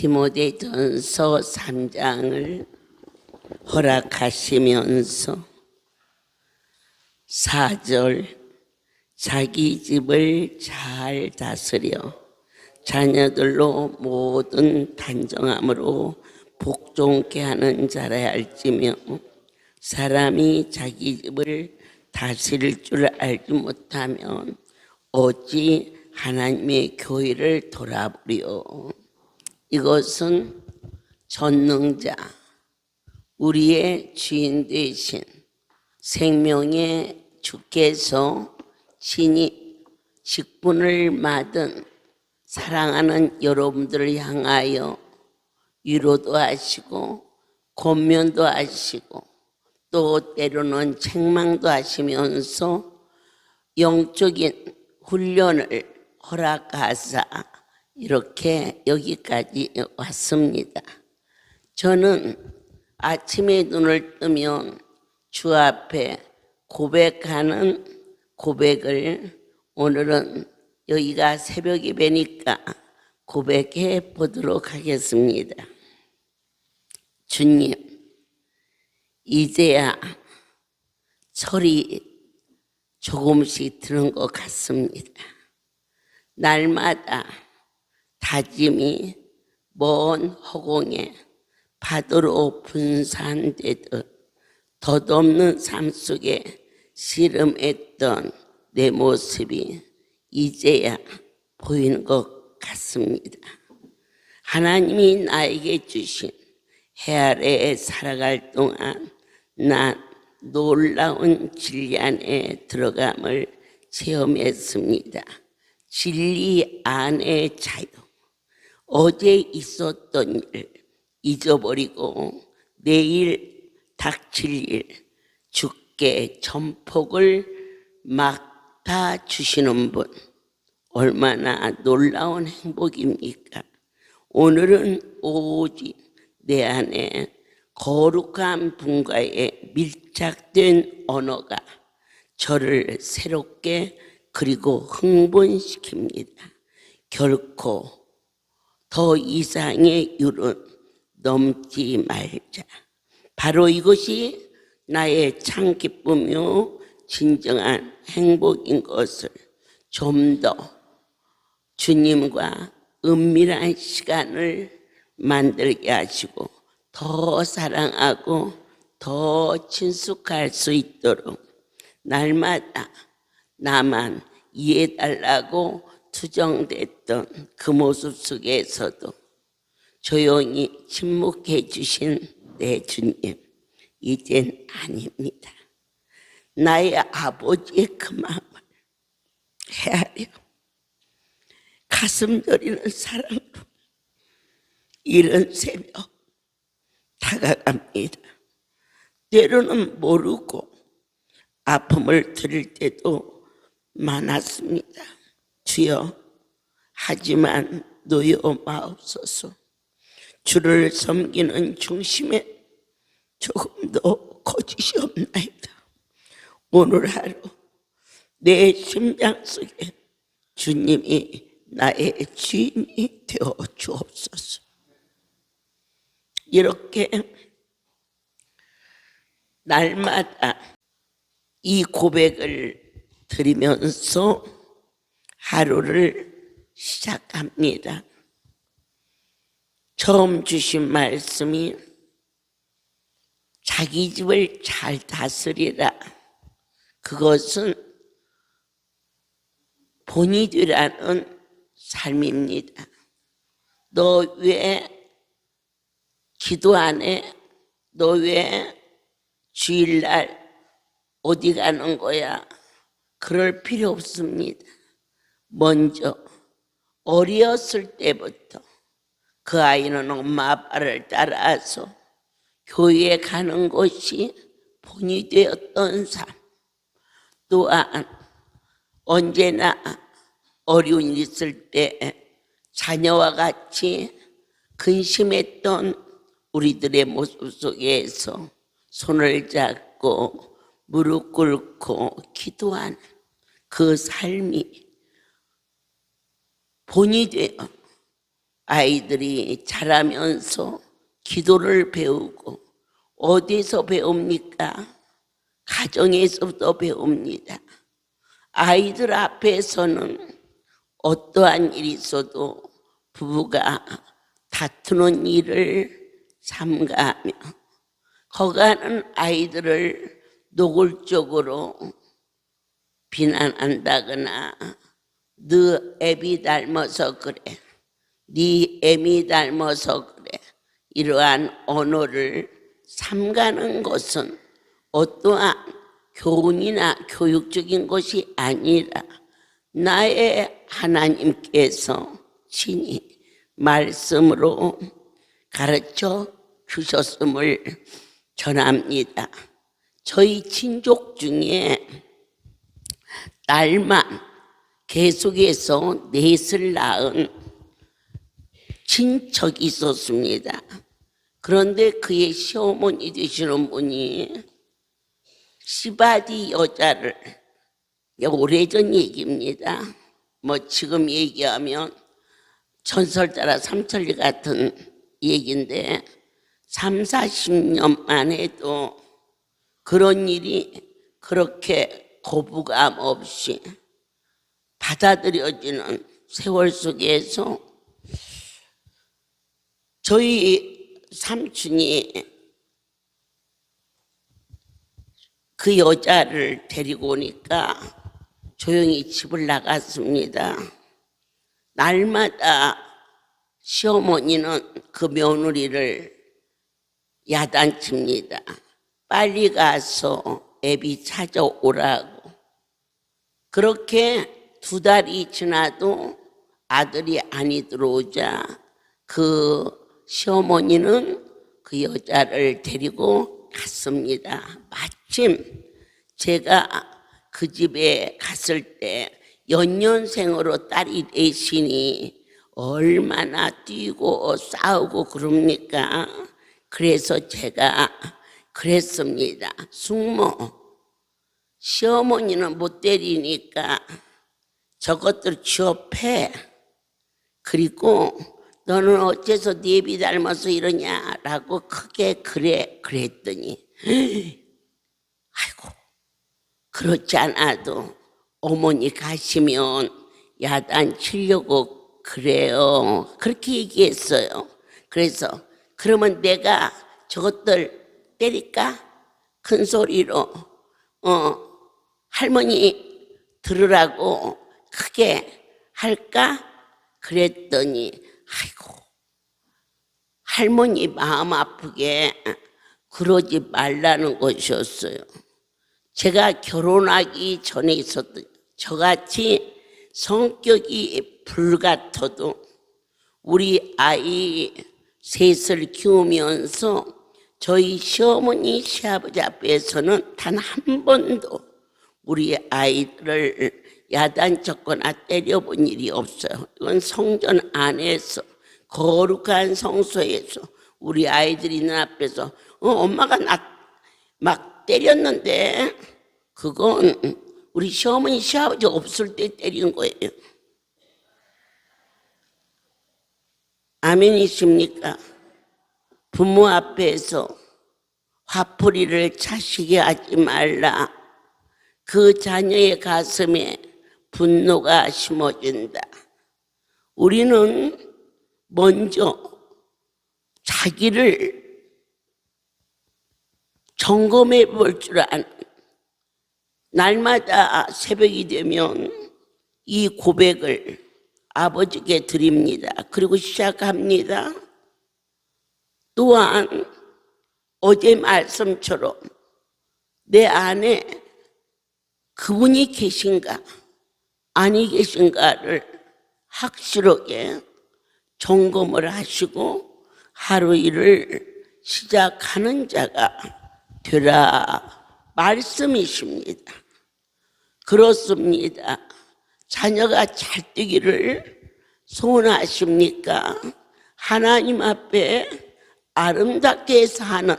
디모데전서 3장을 허락하시면서 4절 자기 집을 잘 다스려 자녀들로 모든 단정함으로 복종케 하는 자라 할지며 사람이 자기 집을 다스릴 줄 알지 못하면 어찌 하나님의 교회를 돌아보리요. 이것은 전능자 우리의 주인 되신 생명의 주께서 친히 직분을 맡은 사랑하는 여러분들을 향하여 위로도 하시고 권면도 하시고 또 때로는 책망도 하시면서 영적인 훈련을 허락하사 이렇게 여기까지 왔습니다. 저는 아침에 눈을 뜨면 주 앞에 고백하는 고백을 오늘은 여기가 새벽 예배니까 고백해 보도록 하겠습니다. 주님, 이제야 철이 조금씩 드는 것 같습니다. 날마다 다짐이 먼 허공에 파도로 분산되듯 덧없는 삶 속에 씨름했던 내 모습이 이제야 보이는 것 같습니다. 하나님이 나에게 주신 해 아래에 살아갈 동안 난 놀라운 진리 안에 들어감을 체험했습니다. 진리 안의 자유. 어제 있었던 일 잊어버리고 내일 닥칠 일 주께 전폭을 맡아 주시는 분 얼마나 놀라운 행복입니까? 오늘은 오직 내 안에 거룩한 분과의 밀착된 언어가 저를 새롭게 그리고 흥분시킵니다. 결코 더 이상의 율은 넘지 말자. 바로 이것이 나의 참 기쁨이요 진정한 행복인 것을 좀 더 주님과 은밀한 시간을 만들게 하시고 더 사랑하고 더 친숙할 수 있도록 날마다 나만 이해달라고 투정됐던 그 모습 속에서도 조용히 침묵해 주신 내 주님, 이젠 아닙니다. 나의 아버지의 그 마음을 헤아려 가슴 저리는 사랑으로 이른 새벽 다가갑니다. 때로는 모르고 아픔을 들을 때도 많았습니다. 주여, 하지만 놓여 마옵소서. 주를 섬기는 중심에 조금 더 거짓이 없나이다. 오늘 하루 내 심장 속에 주님이 나의 주인이 되어 주옵소서. 이렇게 날마다 이 고백을 드리면서 하루를 시작합니다. 처음 주신 말씀이 자기 집을 잘 다스리라. 그것은 본이 되라는 삶입니다. 너 왜 기도 안 해? 너 왜 주일날 어디 가는 거야? 그럴 필요 없습니다. 먼저 어렸을 때부터 그 아이는 엄마 아빠를 따라서 교회에 가는 것이 본이 되었던 삶. 또한 언제나 어려운 일 있을 때 자녀와 같이 근심했던 우리들의 모습 속에서 손을 잡고 무릎 꿇고 기도하는 그 삶이 본이 되어 아이들이 자라면서 기도를 배우고 어디서 배웁니까? 가정에서부터 배웁니다. 아이들 앞에서는 어떠한 일이 있어도 부부가 다투는 일을 삼가하며 거가는 아이들을 노골적으로 비난한다거나 너 애비 닮아서 그래, 네 애미 닮아서 그래, 이러한 언어를 삼가는 것은 어떠한 교훈이나 교육적인 것이 아니라 나의 하나님께서 친히 말씀으로 가르쳐 주셨음을 전합니다. 저희 친족 중에 딸만 계속해서 넷을 낳은 친척이 있었습니다. 그런데 그의 시어머니 되시는 분이 시바디 여자를, 오래전 얘기입니다. 뭐 지금 얘기하면 전설따라 삼천리 같은 얘기인데 30-40년만 해도 그런 일이 그렇게 거부감 없이 받아들여지는 세월 속에서 저희 삼촌이 그 여자를 데리고 오니까 조용히 집을 나갔습니다. 날마다 시어머니는 그 며느리를 야단칩니다. 빨리 가서 애비 찾아오라고. 그렇게 2달이 지나도 아들이 아니 들어오자 그 시어머니는 그 여자를 데리고 갔습니다. 마침 제가 그 집에 갔을 때 연년생으로 딸이 넷이니 얼마나 뛰고 싸우고 그럽니까? 그래서 제가 그랬습니다. 숙모, 시어머니는 못 때리니까 저것들 취업해. 그리고 너는 어째서 네 애비 닮아서 이러냐라고 크게 그랬더니 아이고, 그렇지 않아도 어머니 가시면 야단 치려고 그래요. 그렇게 얘기했어요. 그래서 그러면 내가 저것들 때릴까? 큰 소리로 할머니 들으라고 크게 할까? 그랬더니 아이고, 할머니 마음 아프게 그러지 말라는 것이었어요. 제가 결혼하기 전에 있었던 저같이 성격이 불같아도 우리 아이 셋을 키우면서 저희 시어머니 시아버지 앞에서는 단 한 번도 우리 아이들을 야단쳤거나 때려본 일이 없어요. 이건 성전 안에서 거룩한 성소에서 우리 아이들이 있는 앞에서 엄마가 나 막 때렸는데 그건 우리 시어머니 시아버지 없을 때 때린 거예요. 아멘이십니까? 부모 앞에서 화풀이를 차시게 하지 말라. 그 자녀의 가슴에 분노가 심어진다. 우리는 먼저 자기를 점검해 볼 줄 아는, 날마다 새벽이 되면 이 고백을 아버지께 드립니다. 그리고 시작합니다. 또한 어제 말씀처럼 내 안에 그분이 계신가 아니 계신가를 확실하게 점검을 하시고 하루 일을 시작하는 자가 되라 말씀이십니다. 그렇습니다. 자녀가 잘 되기를 소원하십니까? 하나님 앞에 아름답게 사는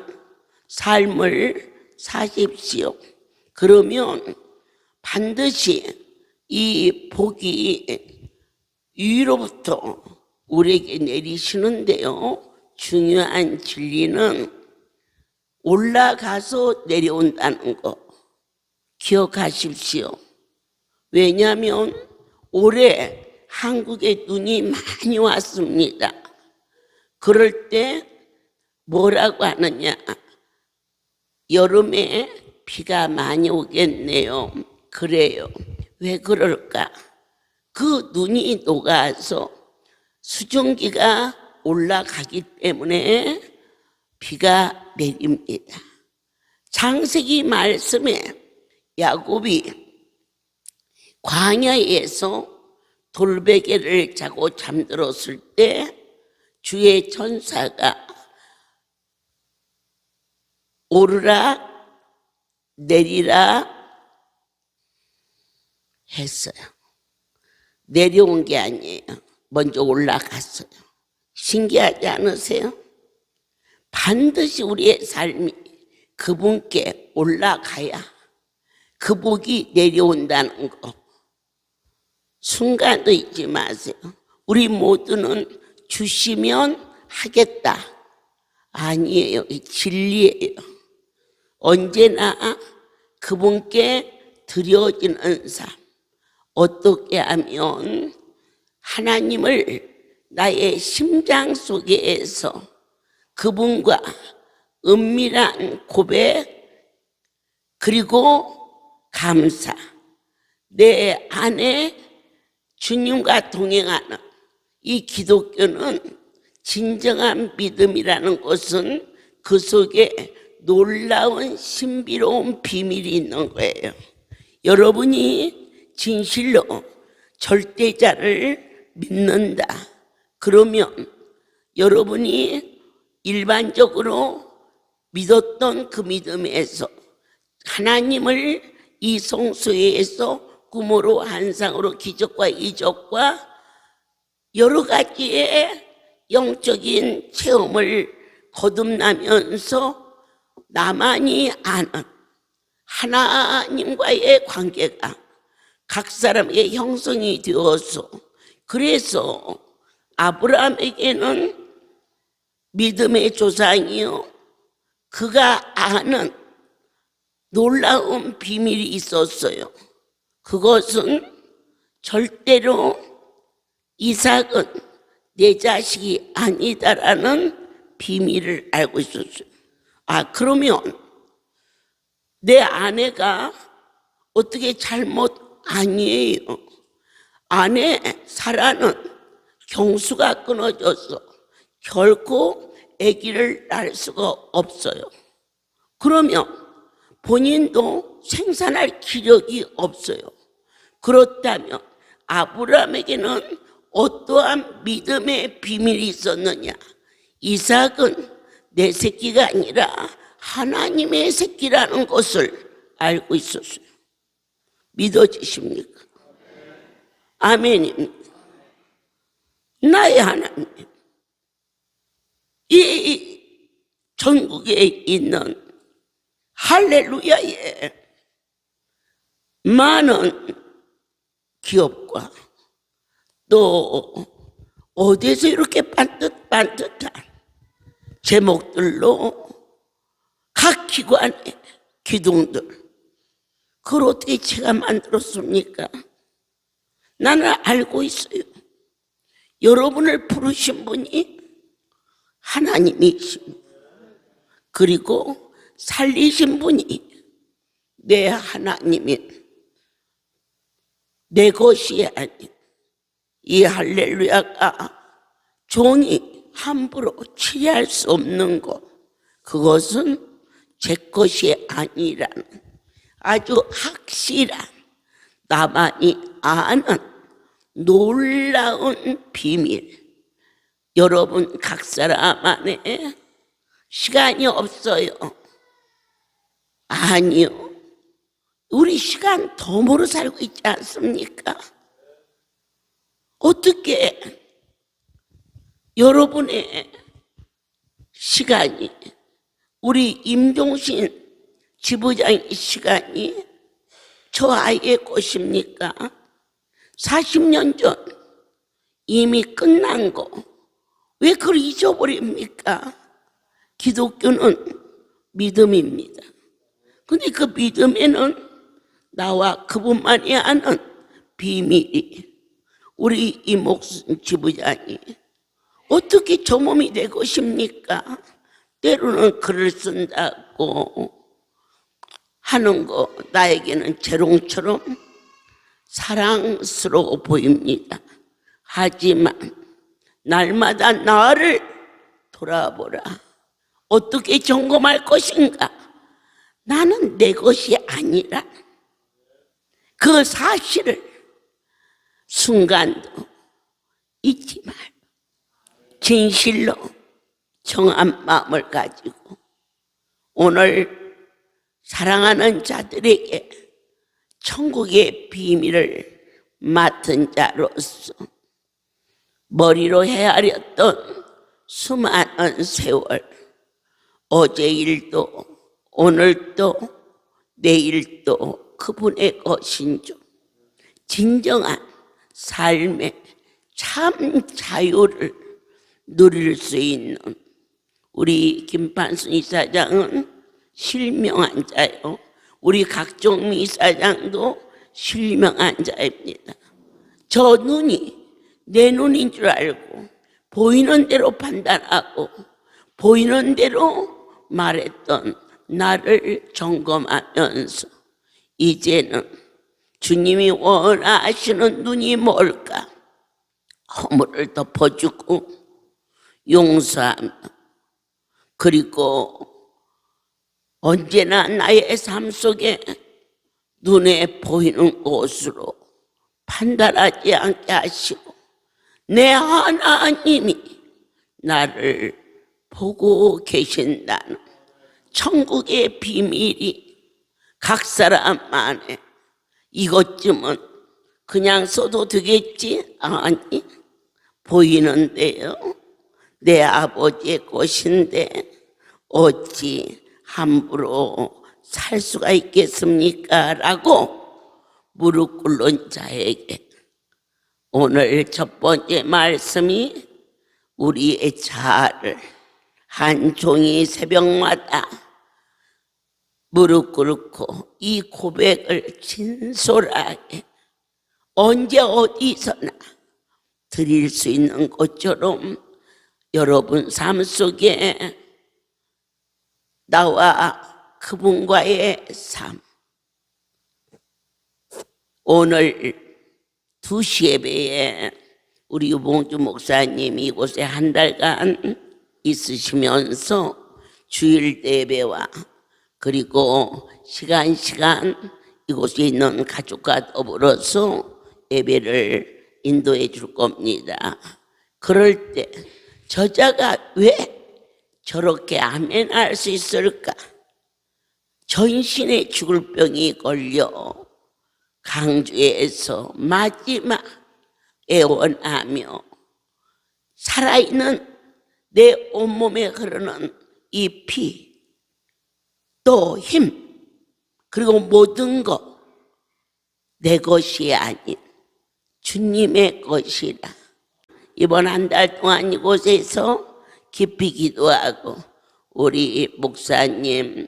삶을 사십시오. 그러면 반드시 이 복이 위로부터 우리에게 내리시는데요. 중요한 진리는 올라가서 내려온다는 거 기억하십시오. 왜냐하면 올해 한국에 눈이 많이 왔습니다. 그럴 때 뭐라고 하느냐? 여름에 비가 많이 오겠네요. 그래요. 왜 그럴까? 그 눈이 녹아서 수증기가 올라가기 때문에 비가 내립니다. 창세기 말씀에 야곱이 광야에서 돌베개를 자고 잠들었을 때 주의 천사가 오르라 내리라 했어요. 내려온 게 아니에요. 먼저 올라갔어요. 신기하지 않으세요? 반드시 우리의 삶이 그분께 올라가야 그 복이 내려온다는 거 순간도 잊지 마세요. 우리 모두는 주시면 하겠다. 아니에요. 진리예요. 언제나 그분께 드려지는 삶. 어떻게 하면 하나님을 나의 심장 속에서 그분과 은밀한 고백 그리고 감사 내 안에 주님과 동행하는 이 기독교는 진정한 믿음이라는 것은 그 속에 놀라운 신비로운 비밀이 있는 거예요. 여러분이 진실로 절대자를 믿는다. 그러면 여러분이 일반적으로 믿었던 그 믿음에서 하나님을 이 성소에서 꿈으로 환상으로 기적과 이적과 여러 가지의 영적인 체험을 거듭나면서 나만이 아는 하나님과의 관계가 각 사람의 형성이 되어서 그래서 아브라함에게는 믿음의 조상이요 그가 아는 놀라운 비밀이 있었어요. 그것은 절대로 이삭은 내 자식이 아니다라는 비밀을 알고 있었어요. 그러면 내 아내가 어떻게 잘못 아니에요. 아내 사라는 경수가 끊어져서 결코 아기를 낳을 수가 없어요. 그러면 본인도 생산할 기력이 없어요. 그렇다면 아브라함에게는 어떠한 믿음의 비밀이 있었느냐? 이삭은 내 새끼가 아니라 하나님의 새끼라는 것을 알고 있었어요. 믿어지십니까? 아멘입니다. 나의 하나님, 이 전국에 있는 할렐루야의 많은 기업과 또 어디서 이렇게 반듯반듯한 제목들로 각 기관의 기둥들 그걸 어떻게 제가 만들었습니까? 나는 알고 있어요. 여러분을 부르신 분이 하나님이십니다. 그리고 살리신 분이 내 하나님인 내 것이 아닌 이 할렐루야가 종이 함부로 취할 수 없는 것 그것은 제 것이 아니라는 아주 확실한 나만이 아는 놀라운 비밀. 여러분 각 사람 안에 시간이 없어요. 아니요. 우리 시간 덤으로 살고 있지 않습니까? 어떻게 여러분의 시간이 우리 임종신 지부장의 시간이 저 아이의 것입니까? 40년 전 이미 끝난 거 왜 그걸 잊어버립니까? 기독교는 믿음입니다. 근데 그 믿음에는 나와 그분만이 아는 비밀이, 우리 이목순 지부장이 어떻게 저 몸이 내 것입니까? 때로는 글을 쓴다고 하는 거 나에게는 재롱처럼 사랑스러워 보입니다. 하지만 날마다 나를 돌아보라. 어떻게 점검할 것인가? 나는 내 것이 아니라 그 사실을 순간도 잊지 말고 진실로 정한 마음을 가지고 오늘 사랑하는 자들에게 천국의 비밀을 맡은 자로서 머리로 헤아렸던 수많은 세월, 어제 일도 오늘도 내일도 그분의 것인 줄, 진정한 삶의 참 자유를 누릴 수 있는 우리 김판순 이사장은 실명한 자요, 우리 각종미 이사장도 실명한 자입니다. 저 눈이 내 눈인 줄 알고 보이는 대로 판단하고 보이는 대로 말했던 나를 점검하면서 이제는 주님이 원하시는 눈이 뭘까? 허물을 덮어주고 용서하며, 그리고 언제나 나의 삶 속에 눈에 보이는 것으로 판단하지 않게 하시고 내 하나님이 나를 보고 계신다는 천국의 비밀이 각 사람 안에, 이것쯤은 그냥 써도 되겠지? 아니, 보이는데요, 내 아버지의 것인데 어찌 함부로 살 수가 있겠습니까? 라고 무릎 꿇는 자에게 오늘 첫 번째 말씀이 우리의 자아를 한 종이 새벽마다 무릎 꿇고 이 고백을 진솔하게 언제 어디서나 드릴 수 있는 것처럼 여러분 삶 속에 나와 그분과의 삶, 오늘 2시 예배에 우리 유봉주 목사님이 이곳에 한 달간 있으시면서 주일 예배와 그리고 시간 이곳에 있는 가족과 더불어서 예배를 인도해 줄 겁니다. 그럴 때 저자가 왜 저렇게 아멘할 수 있을까? 전신에 죽을 병이 걸려 강주에서 마지막 애원하며 살아있는 내 온몸에 흐르는 이 피, 또 힘, 그리고 모든 것 내 것이 아닌 주님의 것이라. 이번 한 달 동안 이곳에서 깊이 기도하고 우리 목사님,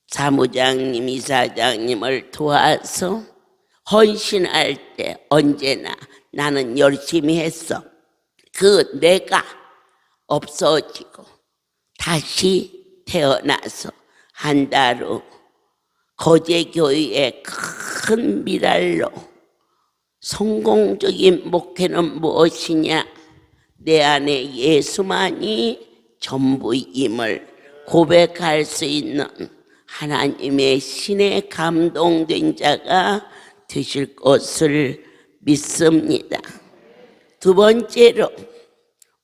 사무장님, 이사장님을 도와서 헌신할 때 언제나 나는 열심히 했어. 그 내가 없어지고 다시 태어나서 한 달 후 거제교회의 큰 미랄로 성공적인 목회는 무엇이냐? 내 안에 예수만이 전부임을 고백할 수 있는 하나님의 신에 감동된 자가 되실 것을 믿습니다. 두 번째로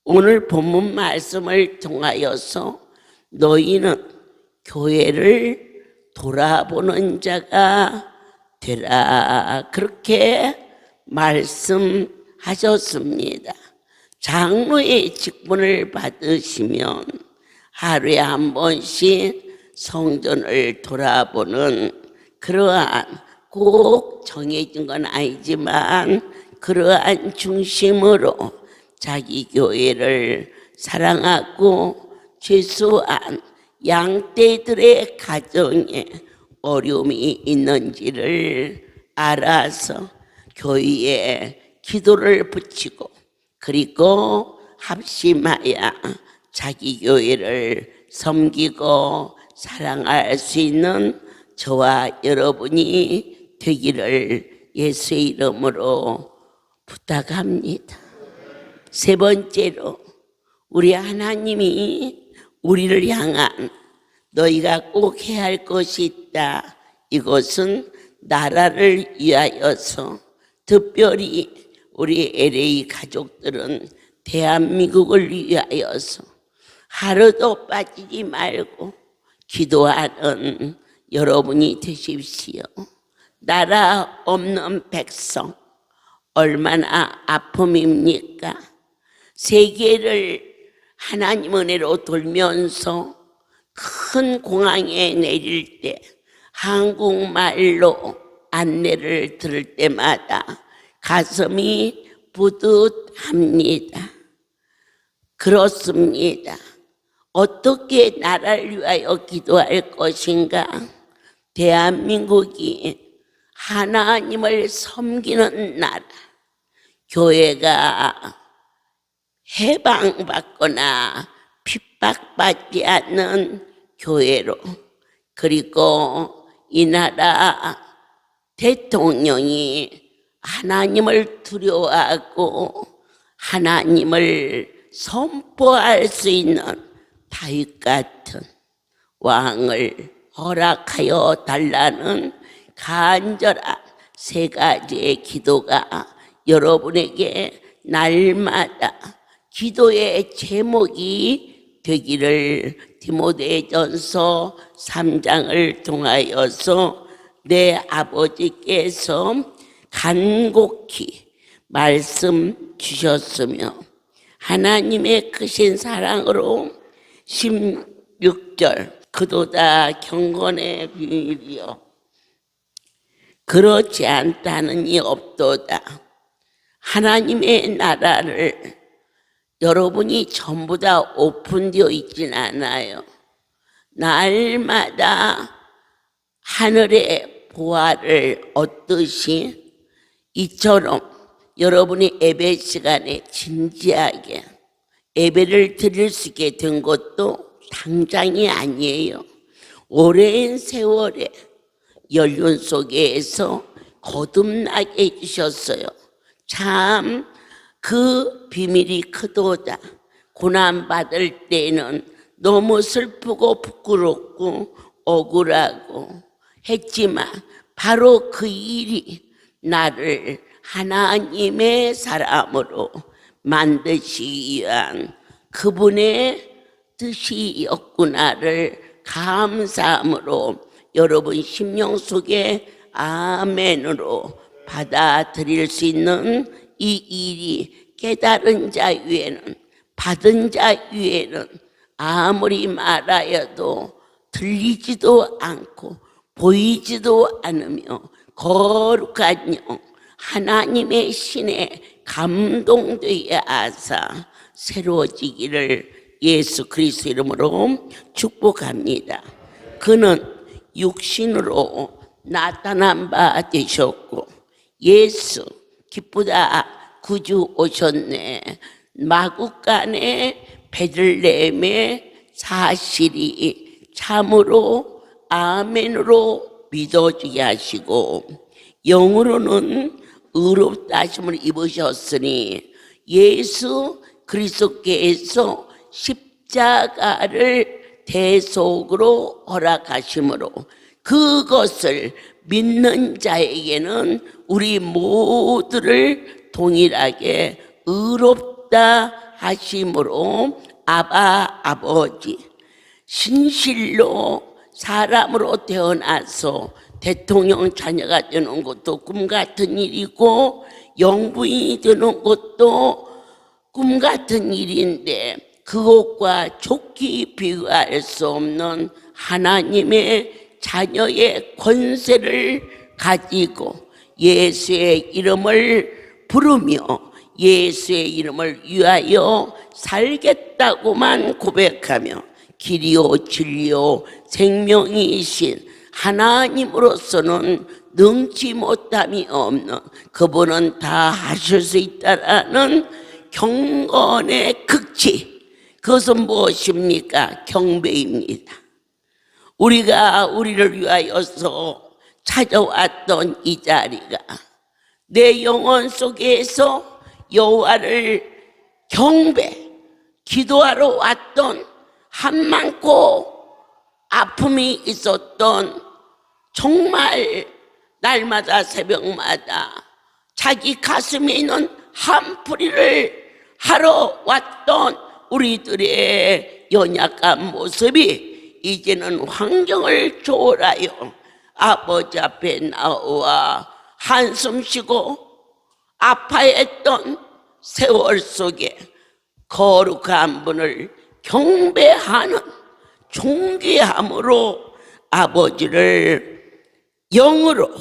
오늘 본문 말씀을 통하여서 너희는 교회를 돌아보는 자가 되라, 그렇게 말씀하셨습니다. 장로의 직분을 받으시면 하루에 한 번씩 성전을 돌아보는 그러한 꼭 정해진 건 아니지만 그러한 중심으로 자기 교회를 사랑하고 최소한 양떼들의 가정에 어려움이 있는지를 알아서 교회에 기도를 붙이고 그리고 합심하여 자기 교회를 섬기고 사랑할 수 있는 저와 여러분이 되기를 예수의 이름으로 부탁합니다. 세 번째로 우리 하나님이 우리를 향한 너희가 꼭 해야 할 것이 있다. 이것은 나라를 위하여서 특별히 우리 LA 가족들은 대한민국을 위하여서 하루도 빠지지 말고 기도하는 여러분이 되십시오. 나라 없는 백성 얼마나 아픔입니까? 세계를 하나님 은혜로 돌면서 큰 공항에 내릴 때 한국말로 안내를 들을 때마다 가슴이 뿌듯합니다. 그렇습니다. 어떻게 나라를 위하여 기도할 것인가? 대한민국이 하나님을 섬기는 나라, 교회가 해방받거나 핍박받지 않는 교회로, 그리고 이 나라 대통령이 하나님을 두려워하고 하나님을 선포할 수 있는 다윗 같은 왕을 허락하여 달라는 간절한 세 가지의 기도가 여러분에게 날마다 기도의 제목이 되기를 디모데전서 3장을 통하여서 내 아버지께서 간곡히 말씀 주셨으며 하나님의 크신 사랑으로 16절 그도다 경건의 비밀이요 그렇지 않다는 이 없도다. 하나님의 나라를 여러분이 전부 다 오픈되어 있진 않아요. 날마다 하늘의 보화를 얻듯이 이처럼 여러분이 예배 시간에 진지하게 예배를 드릴 수 있게 된 것도 당장이 아니에요. 오랜 세월에 연륜 속에서 거듭나게 해주셨어요. 참 그 비밀이 크도다. 고난받을 때는 너무 슬프고 부끄럽고 억울하고 했지만 바로 그 일이 나를 하나님의 사람으로 만드시기 위한 그분의 뜻이었구나를 감사함으로 여러분 심령 속에 아멘으로 받아들일 수 있는 이 일이 깨달은 자 위에는, 받은 자 위에는 아무리 말하여도 들리지도 않고 보이지도 않으며 거룩한 영 하나님의 신에 감동되어 하사 새로워지기를 예수 그리스도 이름으로 축복합니다. 그는 육신으로 나타난 바 되셨고 예수 기쁘다 구주 오셨네. 마국간의 베들레헴의 사실이 참으로 아멘으로 믿어지게 하시고 영으로는 의롭다 하심을 입으셨으니 예수 그리스도께서 십자가를 대속으로 허락하심으로 그것을 믿는 자에게는 우리 모두를 동일하게 의롭다 하심으로 아바 아버지 신실로 사람으로 태어나서 대통령 자녀가 되는 것도 꿈 같은 일이고 영부인이 되는 것도 꿈 같은 일인데 그것과 좋게 비교할 수 없는 하나님의 자녀의 권세를 가지고 예수의 이름을 부르며 예수의 이름을 위하여 살겠다고만 고백하며 길이요 진리요 생명이신 하나님으로서는 능치 못함이 없는 그분은 다 하실 수 있다라는 경건의 극치, 그것은 무엇입니까? 경배입니다. 우리가 우리를 위하여서 찾아왔던 이 자리가 내 영혼 속에서 여호와를 경배, 기도하러 왔던 한많고 아픔이 있었던, 정말 날마다 새벽마다 자기 가슴에 있는 한풀이를 하러 왔던 우리들의 연약한 모습이 이제는 환경을 초월하여 아버지 앞에 나와 한숨 쉬고 아파했던 세월 속에 거룩한 분을 경배하는 존귀함으로 아버지를 영으로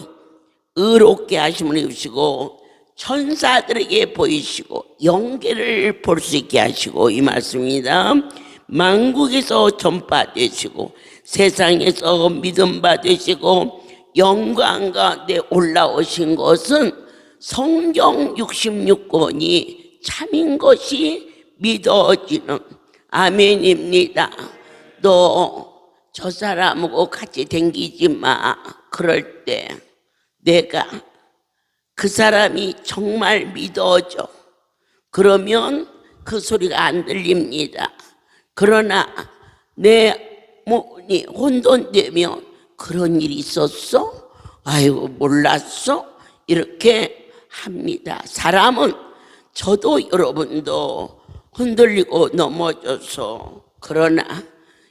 의롭게 하심을 입으시고 천사들에게 보이시고 영계를 볼 수 있게 하시고, 이 말씀입니다. 만국에서 전파되시고 세상에서 믿음 받으시고 영광 가운데 올라오신 것은 성경 66권이 참인 것이 믿어지는 아멘입니다. 너 저 사람하고 같이 댕기지 마. 그럴 때 내가 그 사람이 정말 믿어져. 그러면 그 소리가 안 들립니다. 그러나 내 몸이 혼돈되면 그런 일이 있었어? 아이고 몰랐어? 이렇게 합니다. 사람은, 저도 여러분도 흔들리고 넘어져서, 그러나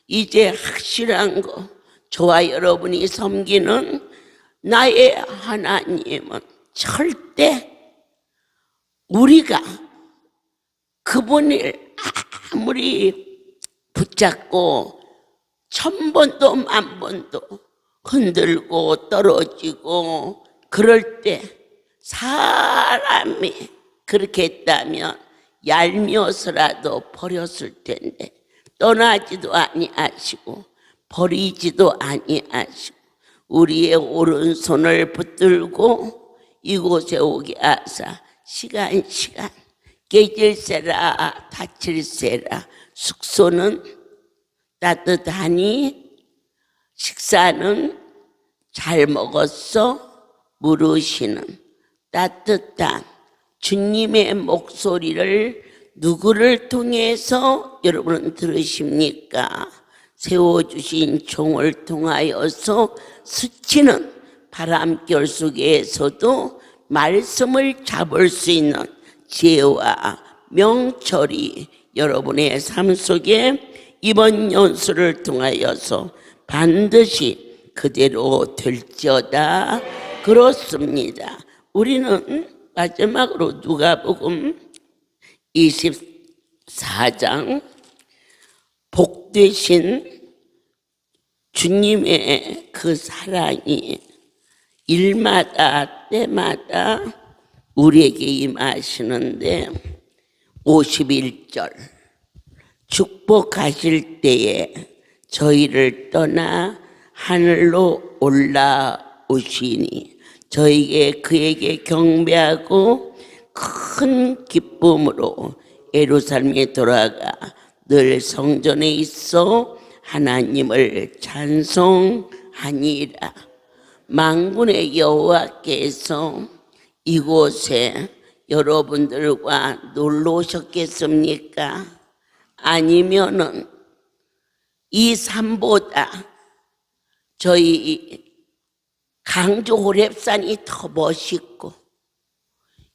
이제 확실한 거, 저와 여러분이 섬기는 나의 하나님은 절대 우리가 그분을 아무리 붙잡고 1000번도 10,000번도 흔들고 떨어지고 그럴 때 사람이 그렇게 했다면 얄미워서라도 버렸을 텐데 떠나지도 아니하시고 버리지도 아니하시고 우리의 오른손을 붙들고 이곳에 오게 하사 시간 깨질세라 다칠세라, 숙소는 따뜻하니 식사는 잘 먹었어 물으시는 따뜻한 주님의 목소리를 누구를 통해서 여러분은 들으십니까? 세워주신 종을 통하여서 스치는 바람결 속에서도 말씀을 잡을 수 있는 지혜와 명철이 여러분의 삶 속에 이번 연수를 통하여서 반드시 그대로 될지어다. 그렇습니다. 우리는 마지막으로 누가복음 24장 복되신 주님의 그 사랑이 일마다 때마다 우리에게 임하시는데 51절 축복하실 때에 저희를 떠나 하늘로 올라오시니 저희에게 그에게 경배하고 큰 기쁨으로 예루살렘에 돌아가 늘 성전에 있어 하나님을 찬송하니라. 만군의 여호와께서 이곳에 여러분들과 놀러 오셨겠습니까? 아니면은 이 산보다 저희 강주 호렙산이 더 멋있고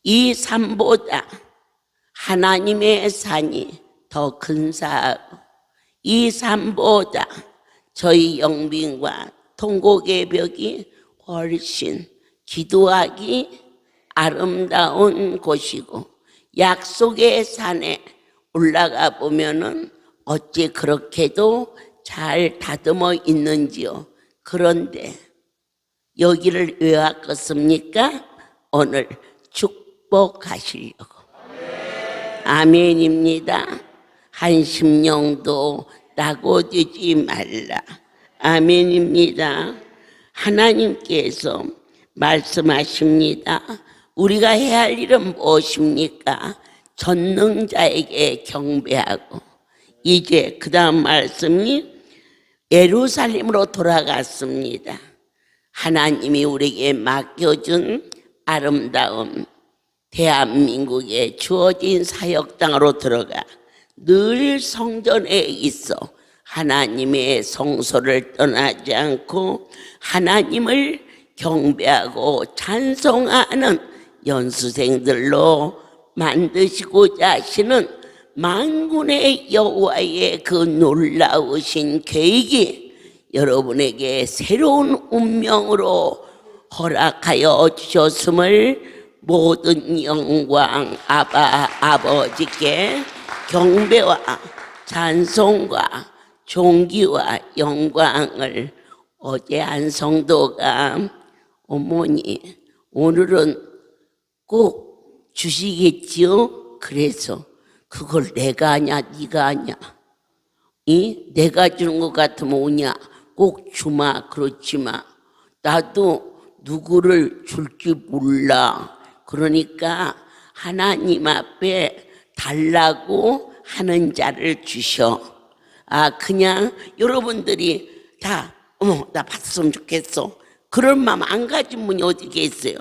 이 산보다 하나님의 산이 더 근사하고 이 산보다 저희 영빈과 통곡의 벽이 훨씬 기도하기 아름다운 곳이고 약속의 산에 올라가 보면은 어찌 그렇게도 잘 다듬어 있는지요. 그런데 여기를 왜 왔겠습니까? 오늘 축복하시려고. 아멘입니다. 한 심령도 낙오되지 말라. 아멘입니다. 하나님께서 말씀하십니다. 우리가 해야 할 일은 무엇입니까? 전능자에게 경배하고. 이제 그 다음 말씀이 예루살렘으로 돌아갔습니다. 하나님이 우리에게 맡겨준 아름다운 대한민국에 주어진 사역 땅으로 들어가 늘 성전에 있어 하나님의 성소를 떠나지 않고 하나님을 경배하고 찬송하는 연수생들로 만드시고자 하시는 만군의 여호와의 그 놀라우신 계획이 여러분에게 새로운 운명으로 허락하여 주셨음을 모든 영광 아버지께 경배와 찬송과 존귀와 영광을. 어제 한 성도가 어머니 오늘은 꼭 주시겠지요? 그래서 그걸 내가 하냐 네가 하냐? 내가 주는 것 같으면 오냐? 꼭 주마. 그렇지마. 나도 누구를 줄지 몰라. 그러니까 하나님 앞에 달라고 하는 자를 주셔. 그냥 여러분들이 다 나 받았으면 좋겠어. 그런 마음 안 가진 분이 어디 계세요?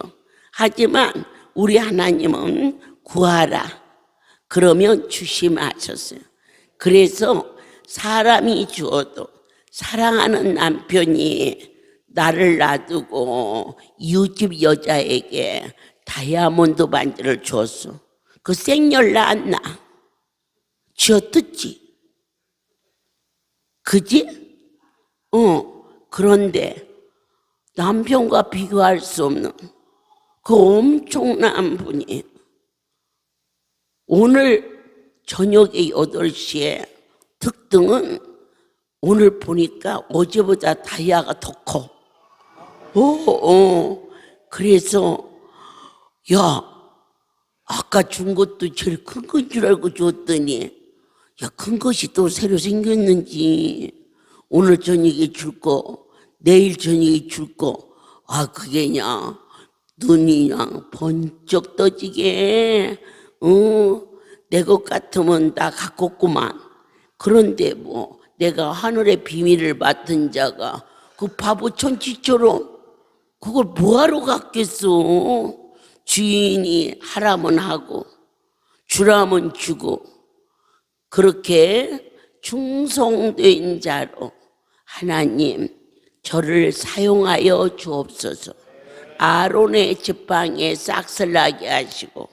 하지만 우리 하나님은 구하라. 그러면 주시마 하셨어요. 그래서 사람이 주어도 사랑하는 남편이 나를 놔두고 이웃집 여자에게 다이아몬드 반지를 줬어. 그 생열 낳았나? 쥐어뜯지. 그지? 그런데 남편과 비교할 수 없는 그 엄청난 분이 오늘 저녁에 8시에 특등은 오늘 보니까 어제보다 다이아가 더 커. 그래서 야, 아까 준 것도 제일 큰 건 줄 알고 줬더니 큰 것이 또 새로 생겼는지 오늘 저녁에 줄 거, 내일 저녁에 줄 거, 그게 그냥 눈이 그냥 번쩍 떠지게, 내 것 같으면 나 갖고 없구만. 그런데 뭐 내가 하늘의 비밀을 맡은 자가 그 바보 천치처럼 그걸 뭐하러 갖겠어? 주인이 하라면 하고 주라면 주고 그렇게 충성된 자로 하나님 저를 사용하여 주옵소서. 아론의 지팡이에 싹을 나게 하시고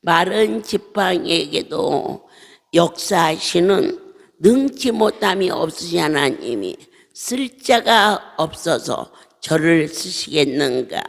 마른 지팡이에게도 역사하시는 능치 못함이 없으신 하나님이 쓸 자가 없어서 저를 쓰시겠는가.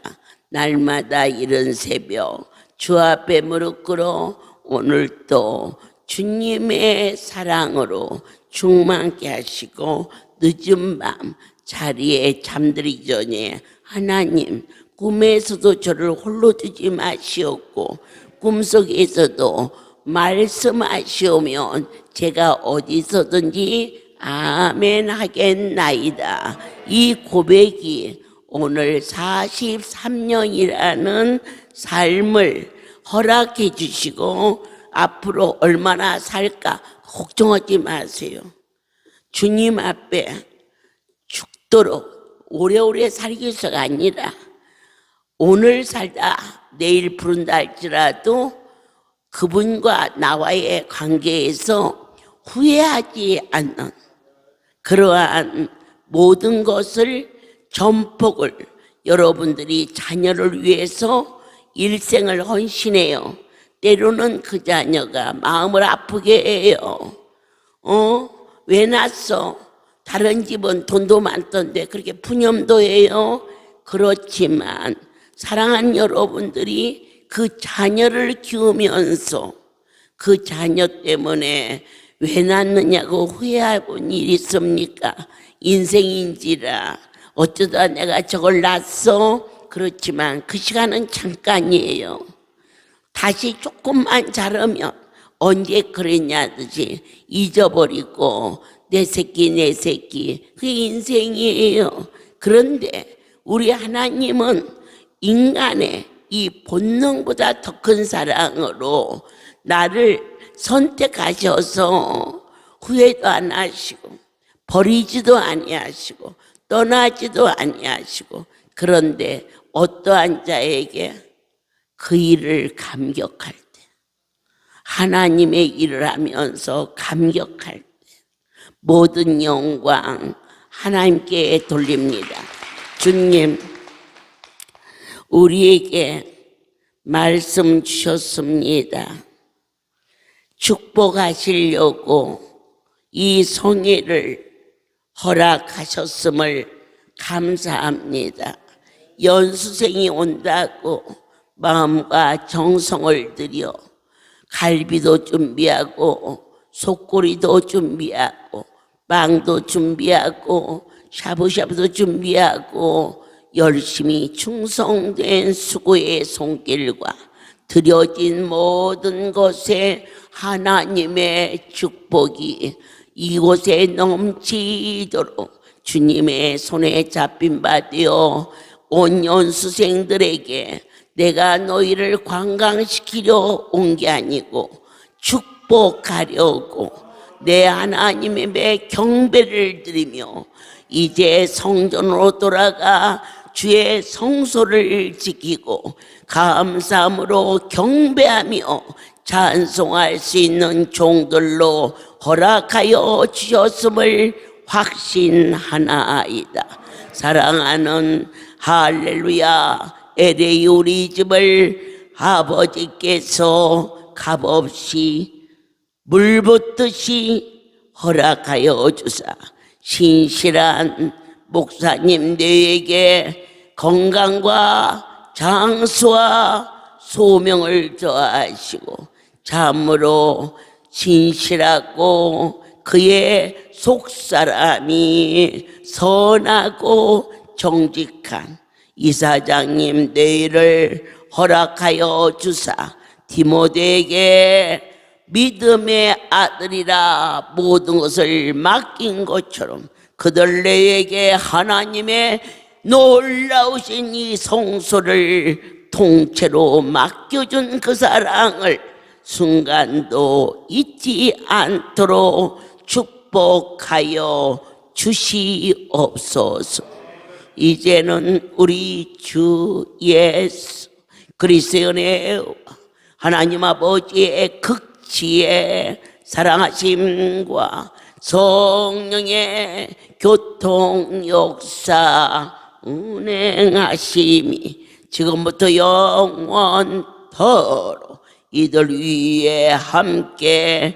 날마다 이른 새벽 주 앞에 무릎 꿇어 오늘도 주님의 사랑으로 충만케 하시고 늦은 밤 자리에 잠들기 전에 하나님 꿈에서도 저를 홀로 두지 마시옵고 꿈속에서도 말씀하시오면 제가 어디서든지 아멘 하겠나이다. 이 고백이 오늘 43년이라는 삶을 허락해 주시고 앞으로 얼마나 살까 걱정하지 마세요. 주님 앞에 죽도록 오래오래 살기 위해서가 아니라 오늘 살다 내일 부른다 할지라도 그분과 나와의 관계에서 후회하지 않는 그러한 모든 것을 전폭을 여러분들이 자녀를 위해서 일생을 헌신해요. 때로는 그 자녀가 마음을 아프게 해요. 왜 낳았어? 다른 집은 돈도 많던데 그렇게 푸념도 해요. 그렇지만 사랑하는 여러분들이 그 자녀를 키우면서 그 자녀 때문에 왜 낳느냐고 후회해본 일이 있습니까? 인생인지라 어쩌다 내가 저걸 낳았어? 그렇지만 그 시간은 잠깐이에요. 다시 조금만 자르면 언제 그랬냐듯이 잊어버리고 내 새끼 그게 인생이에요. 그런데 우리 하나님은 인간의 이 본능보다 더 큰 사랑으로 나를 선택하셔서 후회도 안 하시고 버리지도 아니하시고 떠나지도 아니하시고, 그런데 어떠한 자에게 그 일을 감격할 때, 하나님의 일을 하면서 감격할 때 모든 영광 하나님께 돌립니다. 주님, 우리에게 말씀 주셨습니다. 축복하시려고 이 성회를 허락하셨음을 감사합니다. 연수생이 온다고 마음과 정성을 들여 갈비도 준비하고 속꼬리도 준비하고 빵도 준비하고 샤브샤브도 준비하고 열심히 충성된 수고의 손길과 드려진 모든 것에 하나님의 축복이 이곳에 넘치도록 주님의 손에 잡힌 바 되어 온 연수생들에게 내가 너희를 관광시키려 온 게 아니고 축복하려고 내 하나님의 경배를 드리며 이제 성전으로 돌아가 주의 성소를 지키고 감사함으로 경배하며 찬송할 수 있는 종들로 허락하여 주셨음을 확신하나이다. 사랑하는 할렐루야 LA 우리 집을 아버지께서 값없이 물 붓듯이 허락하여 주사 신실한 목사님들에게 건강과 장수와 소명을 더하시고 참으로 신실하고 그의 속사람이 선하고 정직한 이사장님 내일을 허락하여 주사 디모데에게 믿음의 아들이라 모든 것을 맡긴 것처럼 그들에게 하나님의 놀라우신 이 성소를 통째로 맡겨준 그 사랑을 순간도 잊지 않도록 축복하여 주시옵소서. 이제는 우리 주 예수 그리스도의 은혜와 하나님 아버지의 극지의 사랑하심과 성령의 교통 역사 운행하심이 지금부터 영원토록 이들 위에 함께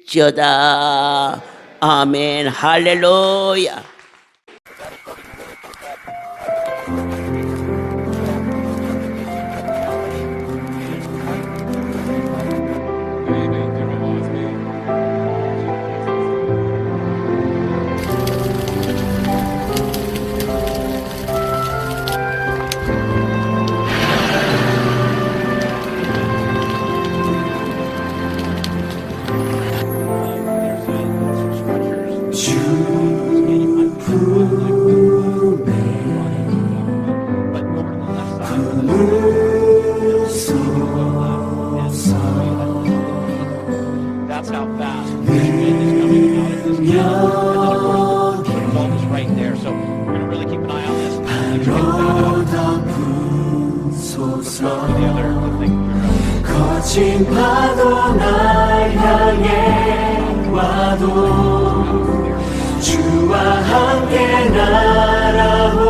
있을지어다. 아멘. 할렐루야. That's how fast this wind is coming out of this cave. And then of course the vault is right there, so we're going to really keep an eye on this. The other thing. 거친 파도 날 향해 와도 주와 함께 날아오르리